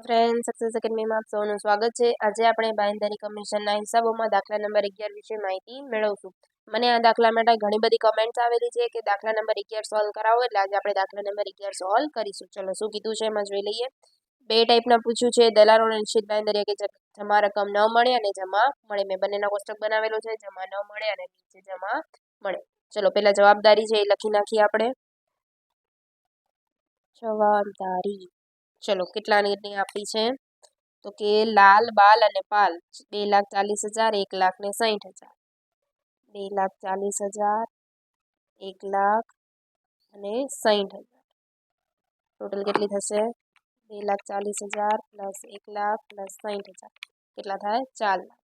Friend success એકેડમીમાં આપ સૌનું સ્વાગત છે। આજે આપણે બાંયધરી કમિશનના હિસાબોમાં દાખલા નંબર 11 વિશે માહિતી મેળવશું। મને આ દાખલા માટે ઘણી બધી કમેન્ટ્સ આવેલી છે કે દાખલા નંબર 11 સોલ્વ કરાવો, એટલે આજે આપણે દાખલા નંબર 11 સોલ્વ કરીશું। ચલો શું કીધું છે એમાં જોઈ લઈએ। બે ટાઈપના પૂછ્યું છે, દલાલોને નિશ્ચિત બાંયધરી કે જમા રકમ ન મળે અને જમા મળે। મેં બંનેના કોષ્ટક બનાવેલો છે, જમા ન મળે અને નીચે જમા મળે। ચલો પહેલા જવાબદારી છે એ લખી નાખીએ આપણે। જવાબદારી ચલો કેટલાની આપી છે તો કે લાલ, બાલ અને પાલ 2,40,000, 1,60,000, 2,40,000, 1,60,000 અને 60,000। ટોટલ કેટલી થશે? 2,40,000 પ્લસ 1,00,000 પ્લસ 60,000 કેટલા થાય? 4 લાખ।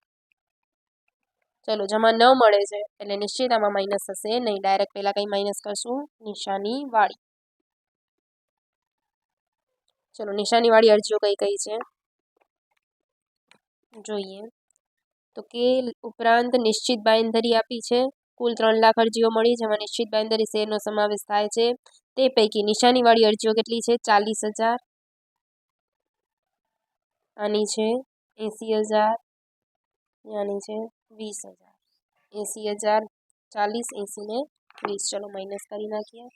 ચલો જમા ન મળે છે એટલે નિશ્ચિત આમાં માઇનસ થશે નહીં, ડાયરેક્ટ પહેલા કઈ માઇનસ કરશું? નિશાની વાળી। ચલો નિશાની વાળી અરજીઓ કઈ કઈ છે જોઈએ તો કે ઉપરાંત નિશ્ચિત બાંયધરી આપી છે, કુલ 3 લાખ અરજીઓ મળી જેમાં નિશ્ચિત બાંયધરી શેરનો સમાવેશ થાય છે। તે પૈકી નિશાની વાળી અરજીઓ કેટલી છે? 40,000, આની છે 80,000, આની છે 20,000। 80,000, 40, 80 ને 20। ચલો માઇનસ કરી નાખીએ।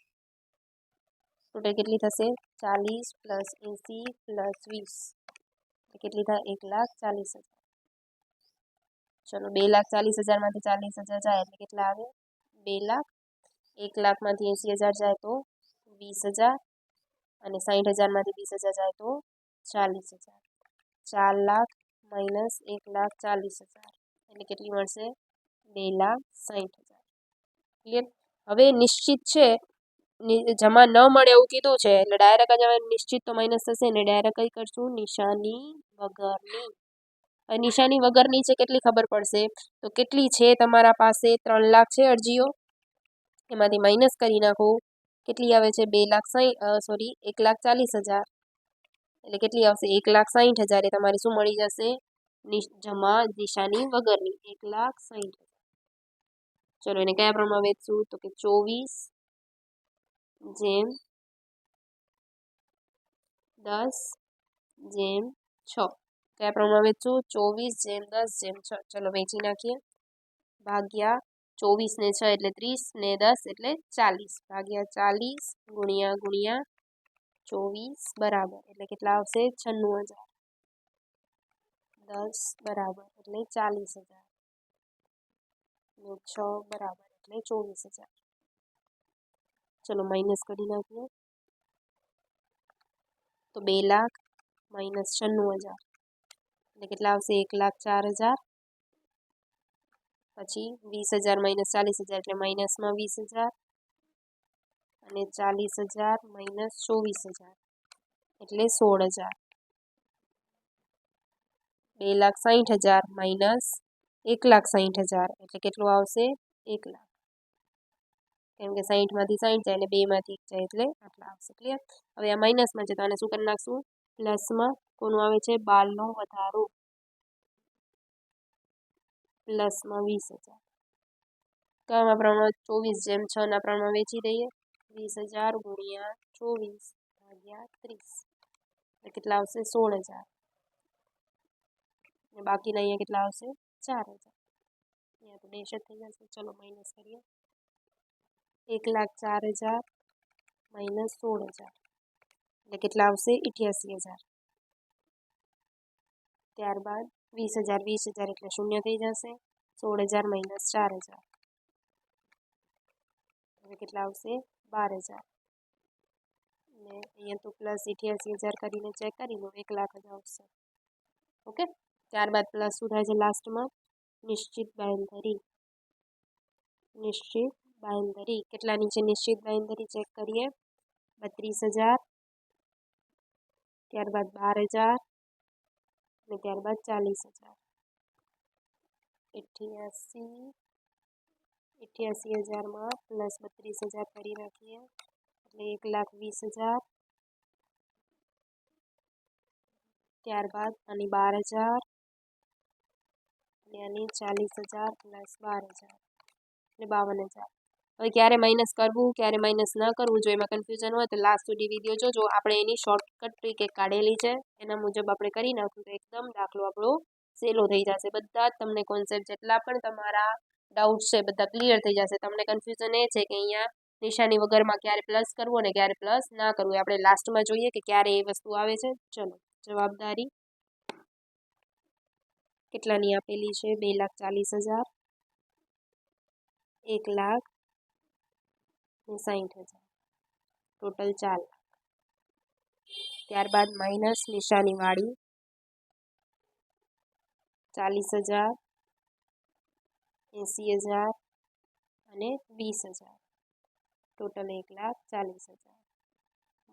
ટોટલ કેટલી થશે? 40 પ્લસ 80 પ્લસ 20 કેટલી થાય? 1,40,000। ચલો 2,40,000 માંથી 40,000 જાય એટલે કેટલા આવે? 2 લાખ। 1 લાખ માંથી 80,000 જાય તો 20,000 અને 60,000 માંથી 20,000 જાય તો 40,000। 4 લાખ માઇનસ 1,40,000 એટલે કેટલી મળશે? 2,60,000। ક્લિયર? હવે નિશ્ચિત છે જમા ન મળે એવું કીધું છે એટલે ડાયરેક્ટ જ હવે નિશ્ચિત તો માઇનસ થશે ને, ડાયરેક્ટ કઈ કરશું? નિશાની વગરની। હવે નિશાની વગરની છે કેટલી ખબર પડશે તો કેટલી છે તમારા પાસે? 3 લાખ છે અરજીઓ, એમાંથી માઇનસ કરી નાખો કેટલી આવે છે? 1,40,000 એટલે કેટલી આવશે? 1,60,000 એ તમારી શું મળી જશે? જમા નિશાની વગરની 1,60,000। ચલો એને કયા પ્રમાણમાં વેચશું તો કે 24/10/6 કયા પ્રમાણમાં વેચશું? 24/10/6। ચલો વેચી નાખીએ। ભાગ્યા 24 ને 6 એટલે 30 ને 10 એટલે 40 ભાગ્યા 40 ગુણ્યા 24 બરાબર એટલે કેટલા આવશે? 96,000। 10 બરાબર એટલે 40,000 ને 6 બરાબર એટલે 24,000। ચલો માઇનસ કરી નાખીએ તો 2 લાખ માઇનસ 96,000 એટલે કેટલા આવશે? 1,04,000 પછી 20,000 માઇનસ 40,000 એટલે માઇનસમાં 20,000 અને 40,000 માઇનસ 24,000 એટલે 16,000। 2,60,000 માઇનસ 1,60,000 એટલે કેટલું આવશે? 1 લાખ। કેમ કે 60 માંથી 60 જાય એટલે 2 માંથી 1 જાય એટલે આટલા આવશે। ક્લિયર? હવે આ માઇનસમાં છે તો આને શું કરી નાખશું? પ્લસમાં કોનું આવે છે? 12 નો વધારો પ્લસમાં 20,000 કયામાં પ્રમાણમાં? 24/6 ના પ્રમાણમાં વેચી દઈએ। 20,000 ગુણ્યા 24 ભાગ્યા 30 એટલે કેટલા આવશે? 16,000 અને બાકીના અહીંયા કેટલા આવશે? 4,000। અહીંયા તો ડેશ જ થઈ જશે। ચલો માઇનસ કરીએ। 1,04,000 માઇનસ 16,000 એટલે કેટલા આવશે? 88,000। ત્યારબાદ 20,000 20,000 એટલે શૂન્ય થઈ જશે। 16,000 માઇનસ 4,000 એટલે કેટલા આવશે? 12,000 ને અહીંયા તો પ્લસ 88,000 કરીને ચેક કરી લો 1 લાખ જ આવશે। ઓકે, ત્યારબાદ પ્લસ શું થાય છે લાસ્ટમાં? નિશ્ચિત બાંયધરી। નિશ્ચિત બાંયધરી કેટલાની છે? નિશ્ચિત બાંયધરી ચેક કરીએ 32,000 ત્યારબાદ 12,000 અને ત્યારબાદ 40,000 88,000 માં પ્લસ 32,000 કરી નાખીએ એટલે 1,20,000 ત્યારબાદ આની 12,000 અને આની 40,000 પ્લસ 12,000 એટલે 52,000 હવે ક્યારે માઇનસ કરવું ક્યારે માઇનસ ન કરવું જો એમાં કન્ફ્યુઝન હોય તો લાસ્ટ સુધી વિડીયો જોજો. આપણે એની શોર્ટકટ ટ્રીક એક કાઢેલી છે, એના મુજબ આપણે કરી નાખું તો એકદમ દાખલો આપણો સહેલો થઈ જશે. બધા જ તમને કોન્સેપ્ટ જેટલા પણ તમારા ડાઉટ્સ છે બધા ક્લિયર થઈ જશે. તમને કન્ફ્યુઝન એ છે કે અહીંયા નિશાની વગરમાં ક્યારે પ્લસ કરવું અને ક્યારે પ્લસ ના કરવું. આપણે લાસ્ટમાં જોઈએ કે ક્યારે એ વસ્તુ આવે છે. ચલો, જવાબદારી કેટલાની આપેલી છે? 2,40,000, 1,60,000, ટોટલ 4 લાખ. ત્યારબાદ માઇનસ નિશાનીવાળી 40,000, 80,000 અને 20,000, ટોટલ 1,40,000.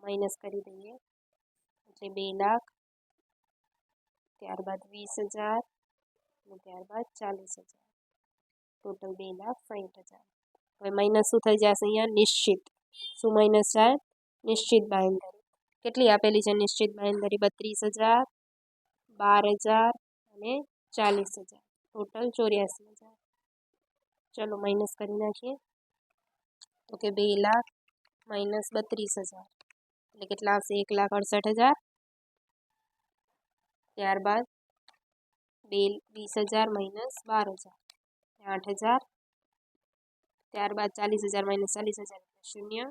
માઇનસ કરી દઈએ એટલે 2 લાખ, ત્યારબાદ 20,000 અને ત્યારબાદ 40,000, ટોટલ 2,60,000. હવે માઇનસ શું થઈ જશે અહીંયા? નિશ્ચિત. શું માઇનસ જાય? નિશ્ચિત બાંહેધરી. કેટલી આપેલી છે નિશ્ચિત બાંહેધરી? 32,000, 12,000 અને 40,000, ટોટલ 84,000. ચલો માઇનસ કરી નાખીએ તો કે 2 લાખ માઇનસ 32,000 એટલે કેટલા આવશે? 1,68,000. ત્યારબાદ 20,000 માઇનસ 12,000 8,000. ત્યારબાદ 40,000 માઇનસ 40,000 એટલે 0.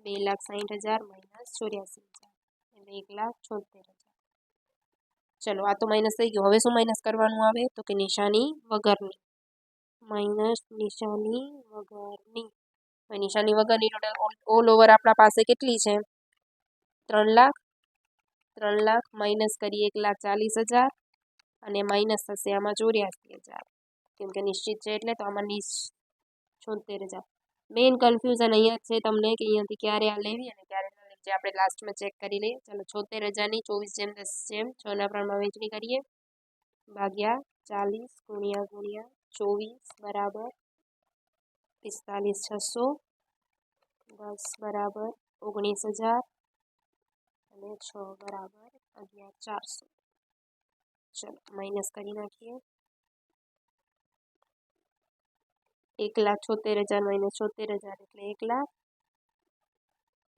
2,60,000 માઇનસ 84,000 એટલે 1,76,000. ચલો આ તો માઇનસ થઈ ગયું. હવે શું માઇનસ કરવાનું આવે તો કે નિશાની વગરની. માઇનસ નિશાની વગરની. નિશાની વગરની ટોટલ ઓલ ઓવર આપણા પાસે કેટલી છે? 3 લાખ. 3 લાખ માઇનસ કરી 1,40,000 અને માઇનસ થશે આમાં 84,000 કેમ કે નિશ્ચિત છે એટલે તો આમાં 76,000. મેઇન કન્ફ્યુઝન અહીંયા છે તમને કે અહીંયાથી ક્યારે આ લેવી અને ક્યારે ન લેવી, જે આપણે લાસ્ટમાં ચેક કરી લઈએ. ચાલો 76,000ની 24/10/6 પ્રમાણે વહેંચણી કરીએ. ભાગ્યા 40 ગુણ્યા 24 બરાબર 45,600, 10 બરાબર 19,000 અને 6 બરાબર 11,400. ચલો માઇનસ કરી નાખીએ. 1,76,000 માઇનસ 76,000 એટલે 1 લાખ.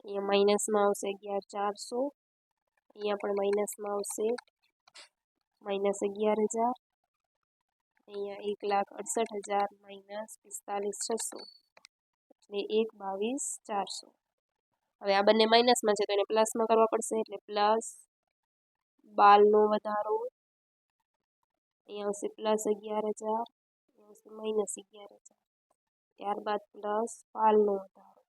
અહીંયા માઇનસમાં આવશે 11,400. અહીંયા પણ માઇનસમાં આવશે માઇનસ 11,000. અહીંયા 1,68,000 માઇનસ 45,600 એટલે 1,22,400. હવે આ બંને માઇનસમાં છે તો એને પ્લસમાં કરવા પડશે એટલે પ્લસ 12નો વધારો. અહીંયા આવશે પ્લસ 11,000, અહીંયા આવશે માઇનસ 11,000. ત્યારબાદ પ્લસ 12નો વધારો.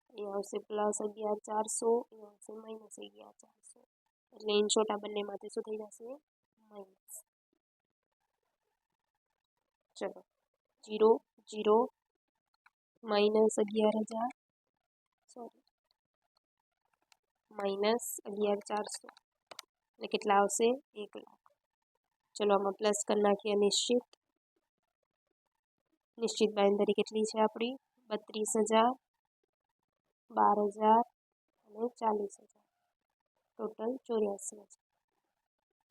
અહીંયા આવશે પ્લસ 11,400, અહીંયા આવશે માઇનસ 11,400 એટલે ઇન શોર્ટ આ બંનેમાંથી શું થઈ જશે? માઇનસ. ચલો 0 0 માઇનસ 11,000 સોરી માઇનસ 11,400 એટલે કેટલા આવશે? 1 લાખ. ચલો આમાં પ્લસ કરી નાખીએ. નિશ્ચિત નિશ્ચિત બાંહેધરી કેટલી છે આપણી? 32,000, 12,000 અને 40,000, ટોટલ 84,000.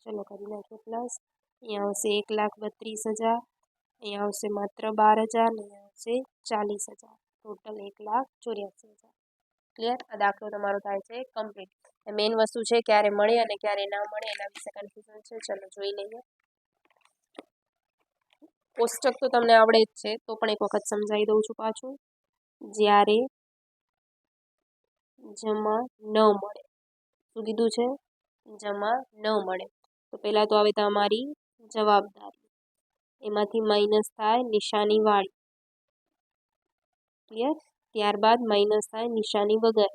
ચલો કરી નાખીએ પ્લસ. અહીંયા આવશે 1,32,000, અહીંયા આવશે માત્ર 12,000 અને અહીંયા આવશે 40,000, ટોટલ 1,84,000. ક્લિયર? આ દાખલો તમારો થાય છે કમ્પ્લીટ. મેઇન વસ્તુ છે ક્યારે મળે અને ક્યારે ના મળે એના વિશે કન્ફ્યુઝન છે. ચલો જોઈ લઈએ. કોષ્ટક તો તમને આવડે જ છે તો પણ એક વખત સમજાવી દઉં છું પાછું. જ્યારે જમા ન મળે. શું કીધું છે? જમા ન મળે તો પહેલાં તો આવે તમારી જવાબદારી, એમાંથી માઇનસ થાય નિશાનીવાળી. ક્લિયર? ત્યારબાદ માઇનસ થાય નિશાની વગર.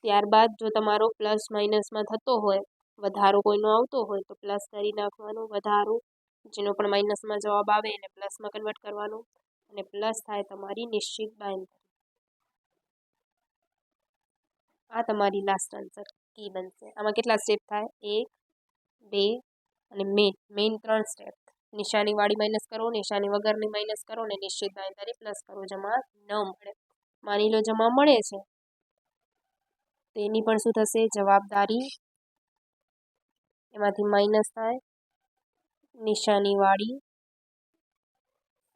ત્યારબાદ જો તમારો પ્લસ માઇનસમાં થતો હોય, વધારો કોઈનો આવતો હોય તો પ્લસ કરી નાખવાનો. વધારો જેનો પણ માઇનસમાં જવાબ આવે એને પ્લસમાં કન્વર્ટ કરવાનું અને પ્લસ થાય તમારી નિશ્ચિત બાંહેધરી. આ તમારી લાસ્ટ આન્સર કી બનશે. આમાં કેટલા સ્ટેપ થાય? 1 2 અને મેઇન 3 સ્ટેપ. નિશાનીવાળી માઇનસ કરો, નિશાની વગરની માઇનસ કરો અને નિશ્ચિત બાંહેધરી પ્લસ કરો. જમા ન મળે. માની લો જમા મળે છે તો એની પણ શું થશે? જવાબદારી. એમાંથી માઇનસ થાય નિશાનીવાળી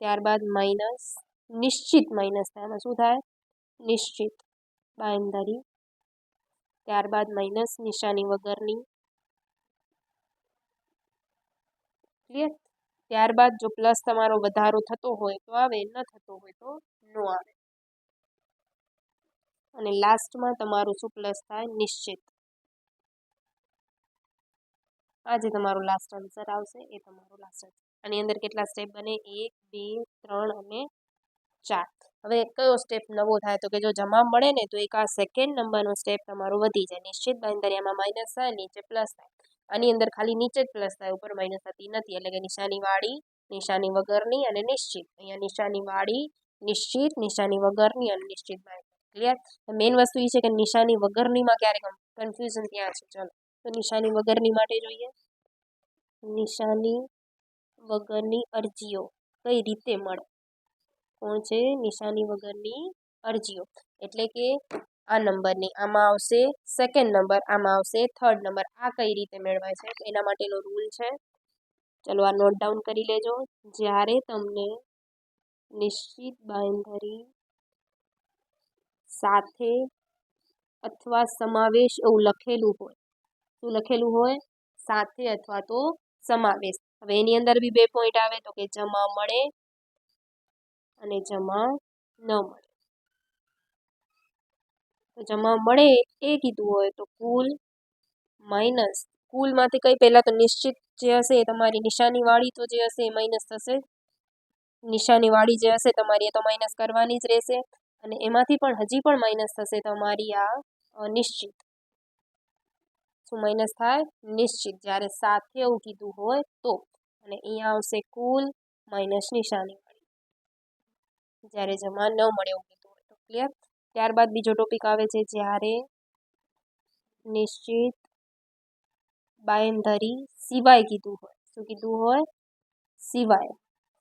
ત્યારબાદ માઇનસ નિશ્ચિત માઇનસ થાય, એમાં શું થાય? નિશ્ચિત બાંયધરી. ત્યારબાદ માઇનસ નિશાની વગરની. ક્લિયર? ત્યારબાદ જો પ્લસ તમારો વધારો થતો હોય તો આવે, ન થતો હોય તો નો આવે. અને લાસ્ટમાં તમારું શું પ્લસ થાય? નિશ્ચિત. આ જે તમારો લાસ્ટ આન્સર આવશે એ તમારો લાસ્ટ આન્સર. આની અંદર કેટલા સ્ટેપ બને? 1 2 3 અને 4. હવે કયો સ્ટેપ નવો થાય? તો કે જો જમા મળે ને તો એક આ સેકન્ડ નંબરનો સ્ટેપ તમારો વધી જાય. નિશ્ચિત બાંયધરીમાં માઇનસ થાય, નીચે પ્લસ થાય. આની અંદર ખાલી નીચે જ પ્લસ થાય, ઉપર માઇનસ થતી નથી. એટલે કે નિશાની વાળી, નિશાની વગરની અને નિશ્ચિત. અહીંયા નિશાની વાળી, નિશ્ચિત, નિશાની વગરની અને નિશ્ચિત બાંયધરી. ક્લિયર? મેઇન વસ્તુ એ છે કે નિશાની વગરનીમાં ક્યારેક કન્ફ્યુઝન ત્યાં છે. ચલો તો નિશાની વગરની માટે જોઈએ. નિશાની વગરની અરજીઓ કઈ રીતે મળે? કોણ છે? નિશાની વગરની અરજીઓ. એટલે કે આ નંબરની આમાં આવશે સેકન્ડ નંબર, આમાં આવશે થર્ડ નંબર. આ કઈ રીતે મેળવાય છે? એના માટેનો રૂલ છે. ચલો આ નોટ ડાઉન કરી લેજો. જ્યારે તમને નિશ્ચિત બાંયધરી સાથે અથવા સમાવેશ એવું લખેલું હોય, શું લખેલું હોય? સાથે અથવા તો સમાવેશ. હવે એની અંદર બી 2 પોઈન્ટ આવે, તો કે જમા મળે અને જમા ન મળે. તો જમા મળે એ કીધું હોય તો કુલ માઇનસ કુલમાંથી કઈ પહેલા તો નિશ્ચિત જે હશે એ તમારી નિશાની વાળી તો જે હશે એ માઇનસ થશે. નિશાની વાળી જે હશે તમારી એ તો માઇનસ કરવાની જ રહેશે. અને એમાંથી પણ હજી પણ માઇનસ થશે તમારી આ નિશ્ચિત. શું માઇનસ થાય? નિશ્ચિત. જ્યારે સાથે એવું કીધું હોય તો. અને અહીંયા આવશે કુલ માઇનસ નિશાની વાળી, જ્યારે જમા ન મળે એવું કીધું હોય તો. ક્લિયર? ત્યારબાદ બીજો ટોપિક આવે છે જ્યારે નિશ્ચિત બાંયધરી સિવાય કીધું હોય. શું કીધું હોય? સિવાય.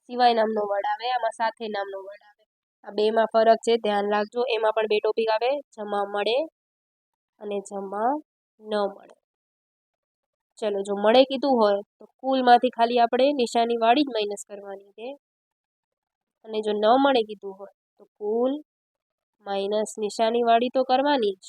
સિવાય નામનો વર્ડ આવે, આમાં સાથે નામનો વર્ડ આવે. આ બેમાં ફરક છે, ધ્યાન રાખજો. એમાં પણ 2 ટોપિક આવે, જમા મળે અને જમા ન મળે. ચલો જો મળે કીધું હોય તો કુલમાંથી ખાલી આપણે નિશાની વાળી જ માઇનસ કરવાની છે. અને જો ન મળે કીધું હોય તો કુલ માઇનસ નિશાની વાળી તો કરવાની જ.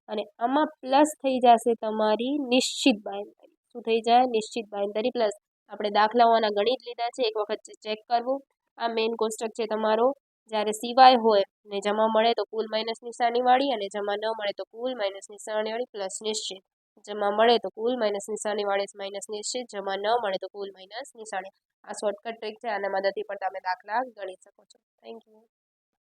અને આમાં પ્લસ થઈ જશે તમારી નિશ્ચિત બાંયધરી. શું થઈ જાય? નિશ્ચિત બાંયધરી પ્લસ. આપણે દાખલાઓના ગણિત લીધા છે, એક વખત ચેક કરવું. આ મેઇન કોષ્ટક છે તમારો. જ્યારે સિવાય હોય ને જમા મળે તો કુલ માઇનસ નિશાની વાળી, અને જમા ન મળે તો કુલ માઇનસ નિશાની વાળી પ્લસ નિશ્ચિત. જમા મળે તો કુલ માઇનસ નિશાની વાળી માઇનસ નિશ્ચિત. જમા ન મળે તો કુલ માઇનસ નિશાની. આ શોર્ટકટ ટ્રીક છે, આના મદદથી પણ તમે દાખલા ગણી શકો છો. Thank you.